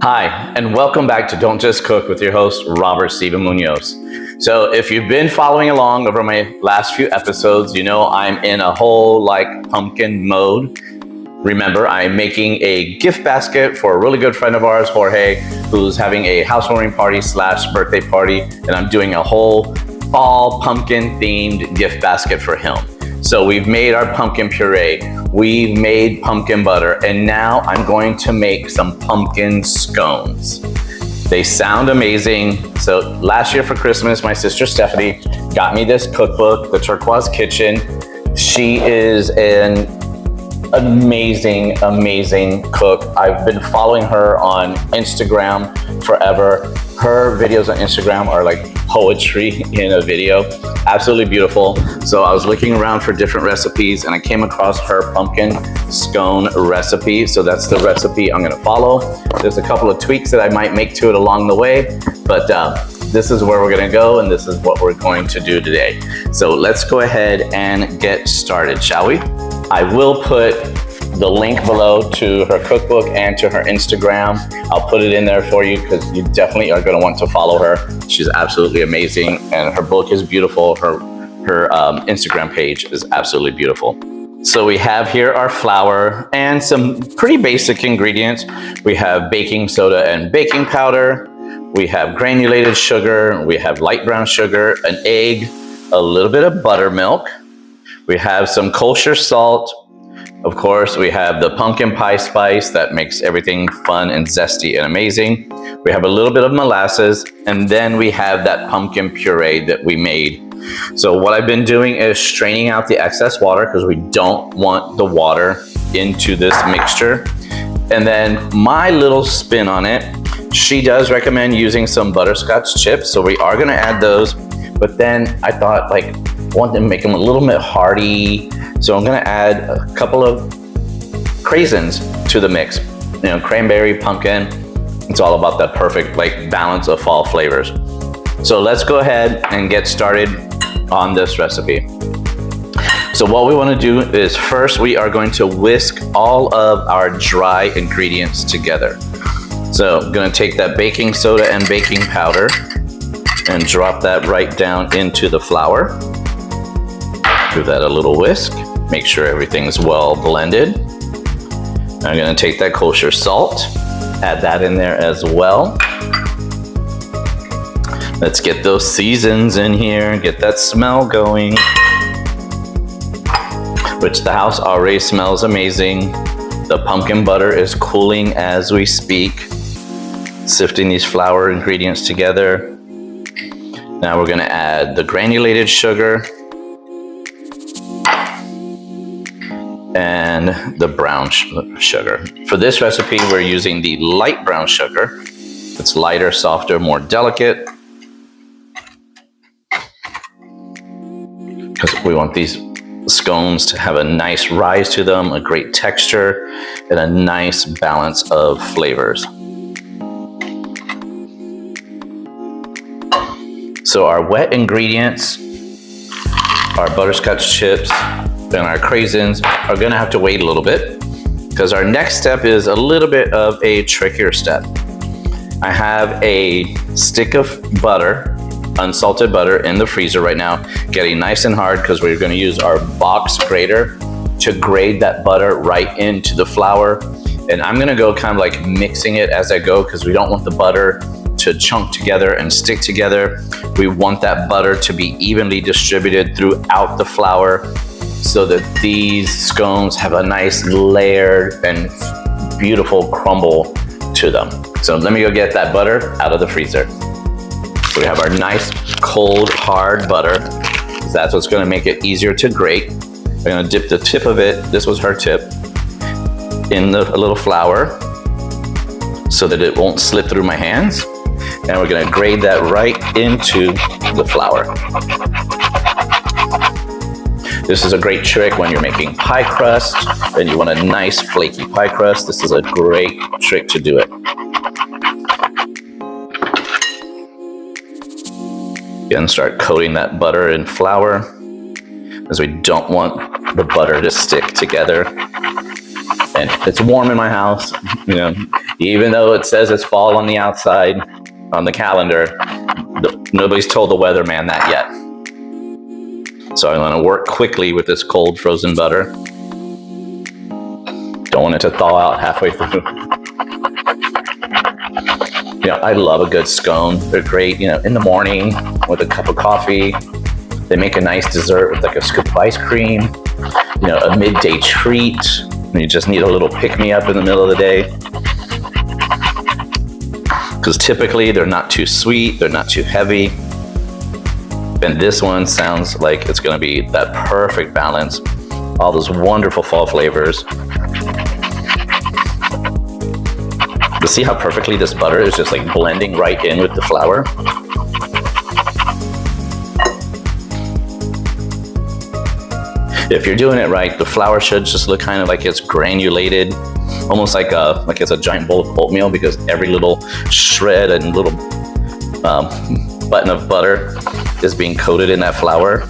Hi, and welcome back to Don't Just Cook with your host, Robert Steven Munoz. So if you've been following along over my last few episodes, you know I'm in a whole pumpkin mode. Remember, I'm making a gift basket for a really good friend of ours, Jorge, who's having a housewarming party / birthday party, and I'm doing a whole fall pumpkin themed gift basket for him. So we've made our pumpkin puree, we've made pumpkin butter, and now I'm going to make some pumpkin scones. They sound amazing. So last year for Christmas, my sister Stephanie got me this cookbook, The Turquoise Kitchen. She is an amazing cook. I've been following her on Instagram forever. Her videos on Instagram are like poetry in a video. Absolutely beautiful. So I was looking around for different recipes and I came across her pumpkin scone recipe. So that's the recipe I'm gonna follow. There's a couple of tweaks that I might make to it along the way, but this is where we're gonna go and this is what we're going to do today. So let's go ahead and get started, shall we? I will put the link below to her cookbook and to her Instagram. I'll put it in there for you because you definitely are going to want to follow her. She's absolutely amazing and her book is beautiful. Her Instagram page is absolutely beautiful. So we have here our flour and some pretty basic ingredients. We have baking soda and baking powder. We have granulated sugar. We have light brown sugar, an egg, a little bit of buttermilk. We have some kosher salt. Of course, we have the pumpkin pie spice that makes everything fun and zesty and amazing. We have a little bit of molasses, and then we have that pumpkin puree that we made. So what I've been doing is straining out the excess water because we don't want the water into this mixture. And then my little spin on it, she does recommend using some butterscotch chips, so we are gonna add those. But then I thought I want to make them a little bit hearty. So I'm gonna add a couple of craisins to the mix. You know, cranberry, pumpkin. It's all about that perfect balance of fall flavors. So let's go ahead and get started on this recipe. So what we wanna do is first we are going to whisk all of our dry ingredients together. So I'm gonna take that baking soda and baking powder and drop that right down into the flour. Give that a little whisk. Make sure everything's well blended. I'm gonna take that kosher salt, add that in there as well. Let's get those seasons in here, get that smell going. Which the house already smells amazing. The pumpkin butter is cooling as we speak. Sifting these flour ingredients together. Now we're gonna add the granulated sugar and the brown sugar. For this recipe, we're using the light brown sugar. It's lighter, softer, more delicate. Because we want these scones to have a nice rise to them, a great texture, and a nice balance of flavors. So our wet ingredients, our butterscotch chips, and our craisins are gonna have to wait a little bit because our next step is a little bit of a trickier step. I have a stick of butter, unsalted butter in the freezer right now, getting nice and hard because we're gonna use our box grater to grate that butter right into the flour. And I'm gonna go kind of mixing it as I go because we don't want the butter to chunk together and stick together. We want that butter to be evenly distributed throughout the flour so that these scones have a nice layered and beautiful crumble to them. So let me go get that butter out of the freezer. So we have our nice cold hard butter. That's what's gonna make it easier to grate. I'm gonna dip the tip of it, this was her tip, in a little flour so that it won't slip through my hands. And we're gonna grate that right into the flour. This is a great trick when you're making pie crust and you want a nice flaky pie crust. This is a great trick to do it. Again, start coating that butter in flour as we don't want the butter to stick together. And it's warm in my house, you know, even though it says it's fall on the outside on the calendar, nobody's told the weatherman that yet. So I'm gonna work quickly with this cold frozen butter. Don't want it to thaw out halfway through. You know, I love a good scone. They're great, you know, in the morning with a cup of coffee. They make a nice dessert with like a scoop of ice cream, you know, a midday treat. You just need a little pick-me-up in the middle of the day. Because typically they're not too sweet, they're not too heavy. And this one sounds like it's gonna be that perfect balance. All those wonderful fall flavors. But see how perfectly this butter is just like blending right in with the flour? If you're doing it right, the flour should just look kind of like it's granulated, almost like it's a giant bowl of oatmeal, because every little shred and little button of butter is being coated in that flour.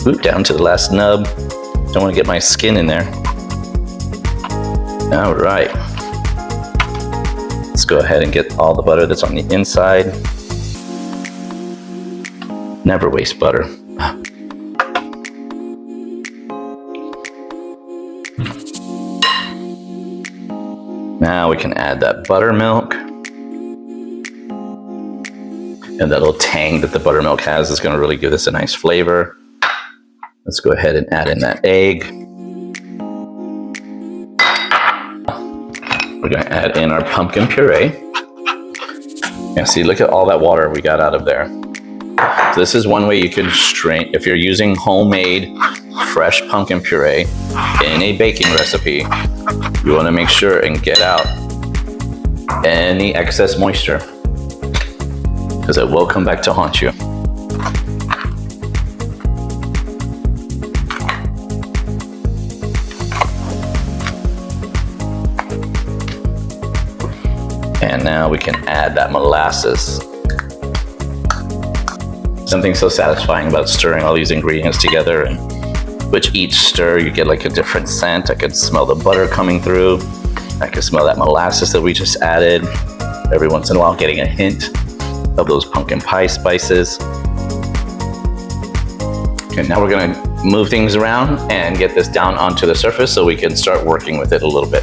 Ooh, down to the last nub. Don't want to get my skin in there. All right. Let's go ahead and get all the butter that's on the inside. Never waste butter. Now we can add that buttermilk. And that little tang that the buttermilk has is going to really give this a nice flavor. Let's go ahead and add in that egg. We're going to add in our pumpkin puree. And see, look at all that water we got out of there. So this is one way you can strain, if you're using homemade fresh pumpkin puree in a baking recipe, you want to make sure and get out any excess moisture, because it will come back to haunt you. And now we can add that molasses. Something so satisfying about stirring all these ingredients together, and with each stir you get like a different scent. I could smell the butter coming through. I could smell that molasses that we just added. Every once in a while getting a hint of those pumpkin pie spices. Okay, now we're gonna move things around and get this down onto the surface so we can start working with it a little bit.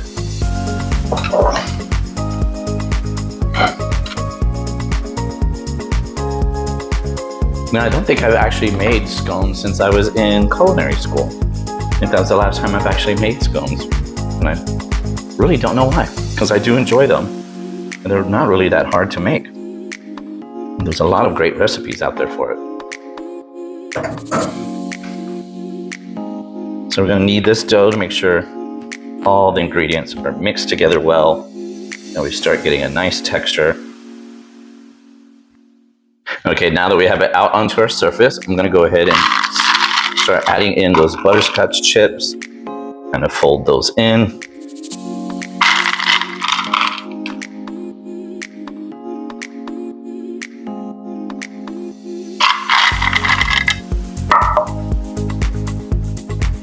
Now, I don't think I've actually made scones since I was in culinary school. I think that was the last time I've actually made scones. And I really don't know why, because I do enjoy them. And they're not really that hard to make. There's a lot of great recipes out there for it. So we're gonna need this dough to make sure all the ingredients are mixed together well, and we start getting a nice texture. Okay, now that we have it out onto our surface, I'm gonna go ahead and start adding in those butterscotch chips. Kind of fold those in.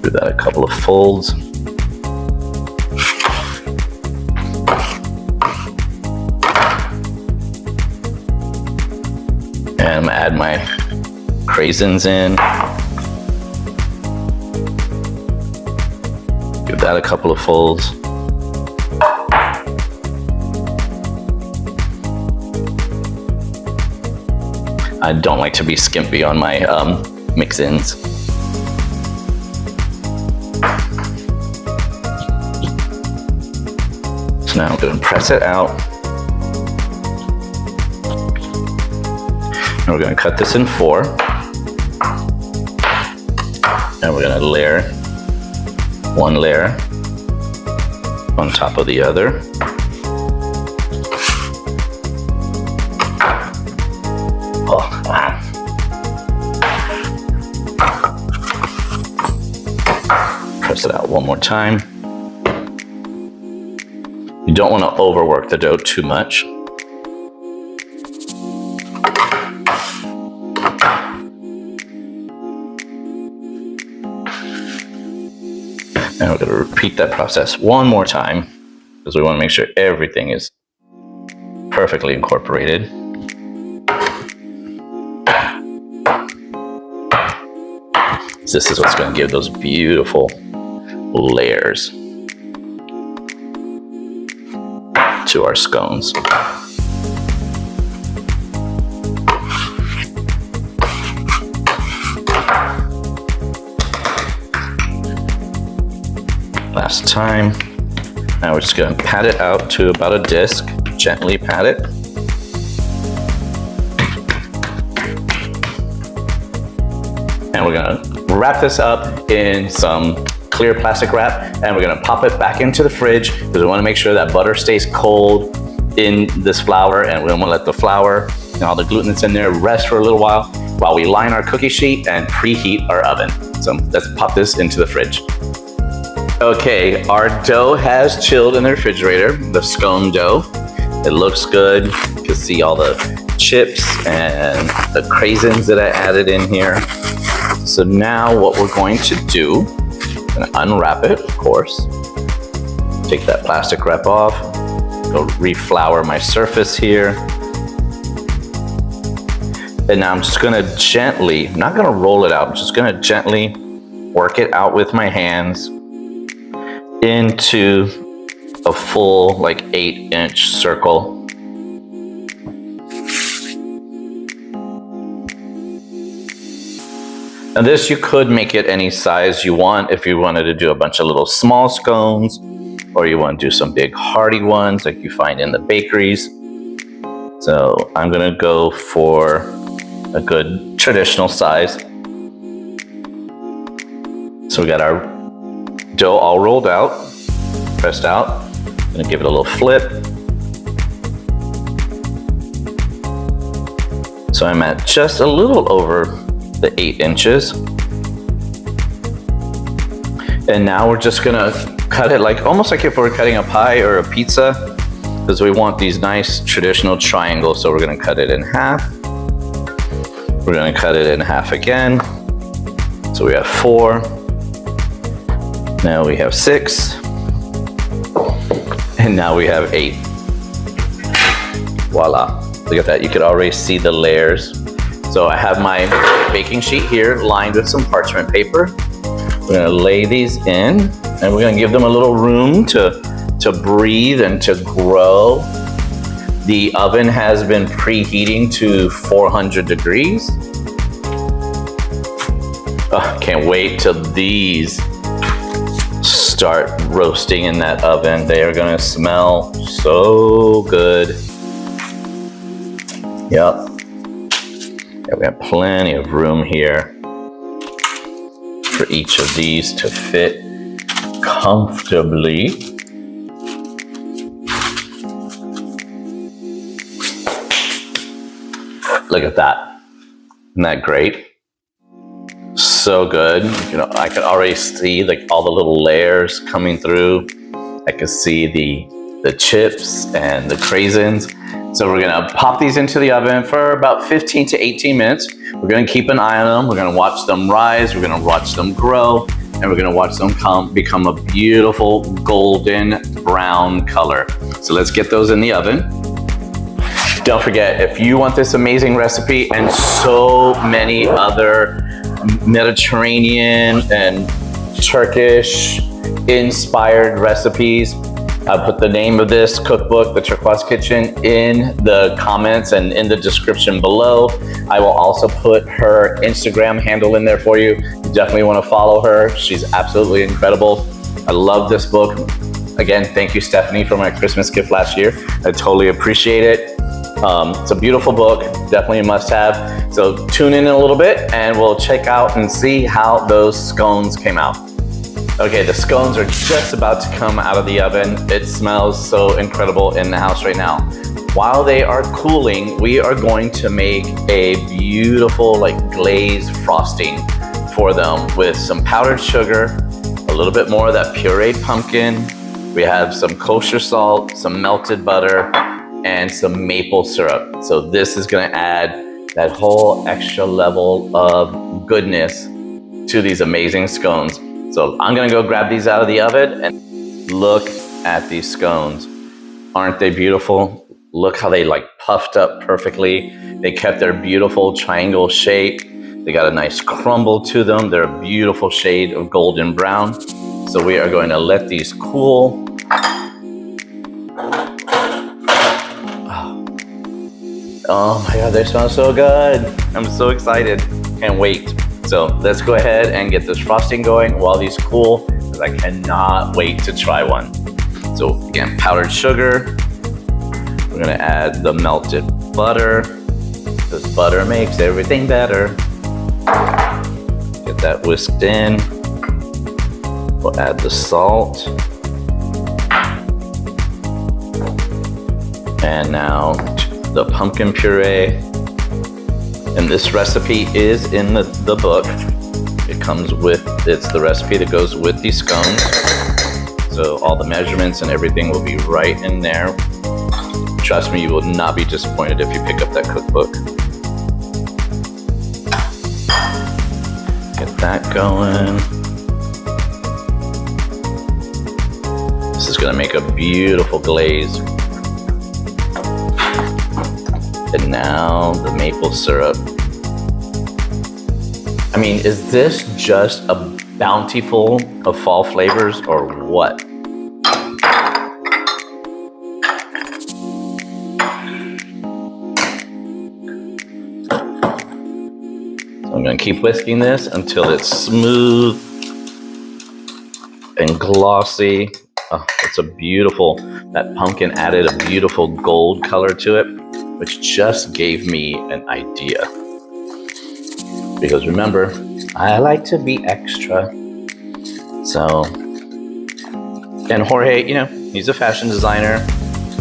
Do that a couple of folds. And I'm gonna add my craisins in. Give that a couple of folds. I don't like to be skimpy on my mix-ins. So now I'm gonna press it out. And we're gonna cut this in 4. And we're gonna layer one layer on top of the other. Oh, wow. Press it out one more time. You don't want to overwork the dough too much. we're going to repeat that process one more time because we want to make sure everything is perfectly incorporated. This is what's going to give those beautiful layers to our scones. Last time. Now we're just going to pat it out to about a disc. Gently pat it. And we're going to wrap this up in some clear plastic wrap, and we're going to pop it back into the fridge because we want to make sure that butter stays cold in this flour, and we want to let the flour and all the gluten that's in there rest for a little while we line our cookie sheet and preheat our oven. So let's pop this into the fridge. Okay, our dough has chilled in the refrigerator, the scone dough. It looks good. You can see all the chips and the craisins that I added in here. So now what we're going to do, I'm going to unwrap it, of course. Take that plastic wrap off. Go reflour my surface here. And now I'm just going to gently, I'm not going to roll it out, I'm just going to gently work it out with my hands into a full 8-inch circle. And this, you could make it any size you want if you wanted to do a bunch of little small scones, or you want to do some big hearty ones like you find in the bakeries. So I'm gonna go for a good traditional size. So we got our dough all rolled out, pressed out. I'm gonna give it a little flip. So I'm at just a little over the 8 inches. And now we're just gonna cut it almost like if we're cutting a pie or a pizza, because we want these nice traditional triangles. So we're gonna cut it in half. We're gonna cut it in half again. So we have 4. Now we have 6. And now we have 8. Voila. Look at that, you could already see the layers. So I have my baking sheet here lined with some parchment paper. We're gonna lay these in, and we're gonna give them a little room to breathe and to grow. The oven has been preheating to 400 degrees. Oh, can't wait till these start roasting in that oven. They are gonna smell so good. Yep. Yeah, we have plenty of room here for each of these to fit comfortably. Look at that. Isn't that great? So good. You know, I can already see all the little layers coming through. I can see the chips and the craisins. So we're gonna pop these into the oven for about 15 to 18 minutes. We're gonna keep an eye on them. We're gonna watch them rise. We're gonna watch them grow. And we're gonna watch them become a beautiful golden brown color. So let's get those in the oven. Don't forget, if you want this amazing recipe and so many other Mediterranean and Turkish inspired recipes, I'll put the name of this cookbook, The Turquoise Kitchen, in the comments and in the description below. I will also put her Instagram handle in there for you. You definitely want to follow her. She's absolutely incredible. I love this book. Again, thank you, Stephanie, for my Christmas gift last year. I totally appreciate it. It's a beautiful book, definitely a must-have. So tune in a little bit and we'll check out and see how those scones came out. Okay, the scones are just about to come out of the oven. It smells so incredible in the house right now. While they are cooling, we are going to make a beautiful glazed frosting for them with some powdered sugar, a little bit more of that pureed pumpkin. We have some kosher salt, some melted butter, and some maple syrup. So this is gonna add that whole extra level of goodness to these amazing scones. So I'm gonna go grab these out of the oven and look at these scones. Aren't they beautiful? Look how they like puffed up perfectly. They kept their beautiful triangle shape. They got a nice crumble to them. They're a beautiful shade of golden brown. So we are going to let these cool. Oh my God, they smell so good. I'm so excited. Can't wait. So let's go ahead and get this frosting going while these cool, because I cannot wait to try one. So again, powdered sugar. We're gonna add the melted butter, because butter makes everything better. Get that whisked in. We'll add the salt. And now the pumpkin puree. And this recipe is in the book. It comes with, it's the recipe that goes with these scones. So all the measurements and everything will be right in there. Trust me, you will not be disappointed if you pick up that cookbook. Get that going. This is gonna make a beautiful glaze. And now the maple syrup. I mean, is this just a bountiful of fall flavors or what? So I'm gonna keep whisking this until it's smooth and glossy. Oh, it's a beautiful, that pumpkin added a beautiful gold color to it, which just gave me an idea. Because remember, I like to be extra. So, and Jorge, you know, he's a fashion designer.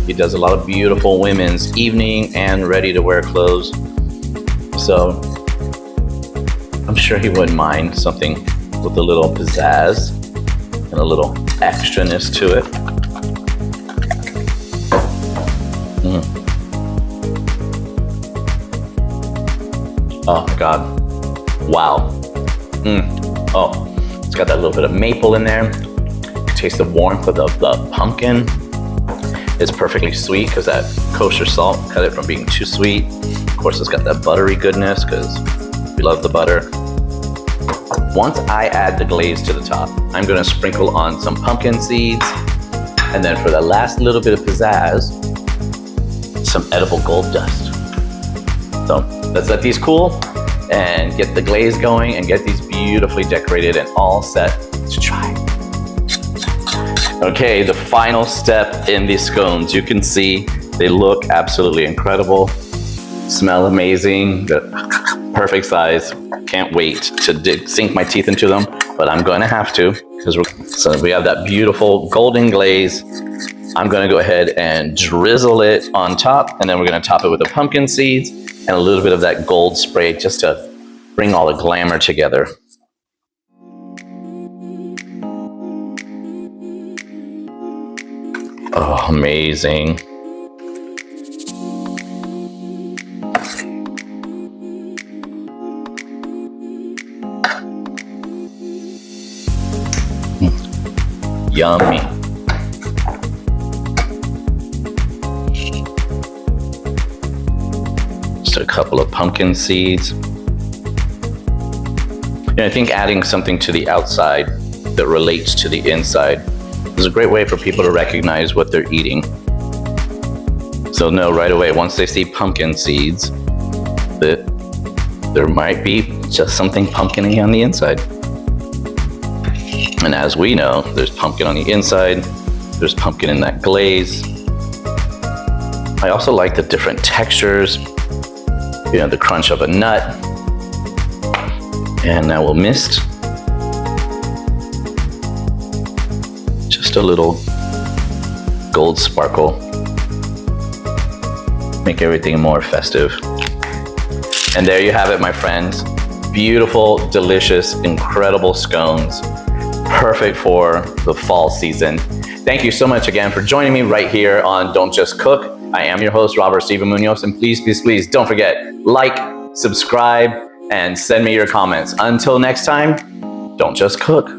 He does a lot of beautiful women's evening and ready to wear clothes. So, I'm sure he wouldn't mind something with a little pizzazz and a little extraness to it. Oh my God. Wow. Oh, it's got that little bit of maple in there. You can taste the warmth of the pumpkin. It's perfectly sweet because that kosher salt cut it from being too sweet. Of course, it's got that buttery goodness because we love the butter. Once I add the glaze to the top, I'm gonna sprinkle on some pumpkin seeds. And then for the last little bit of pizzazz, some edible gold dust. So let's let these cool and get the glaze going and get these beautifully decorated and all set to try. Okay, the final step in these scones. You can see they look absolutely incredible, smell amazing, the perfect size. Can't wait to sink my teeth into them, but I'm going to have to because so we have that beautiful golden glaze. I'm going to go ahead and drizzle it on top, and then we're going to top it with the pumpkin seeds and a little bit of that gold spray just to bring all the glamour together. Oh, amazing. Yummy. Just a couple of pumpkin seeds. And I think adding something to the outside that relates to the inside is a great way for people to recognize what they're eating. So know right away, once they see pumpkin seeds, that there might be just something pumpkin-y on the inside. And as we know, there's pumpkin on the inside, there's pumpkin in that glaze. I also like the different textures, you know, the crunch of a nut. And now we'll mist. Just a little gold sparkle. Make everything more festive. And there you have it, my friends. Beautiful, delicious, incredible scones. Perfect for the fall season. Thank you so much again for joining me right here on Don't Just Cook. I am your host, Robert Steven Munoz, and please, please, please don't forget, like, subscribe, and send me your comments. Until next time, don't just cook.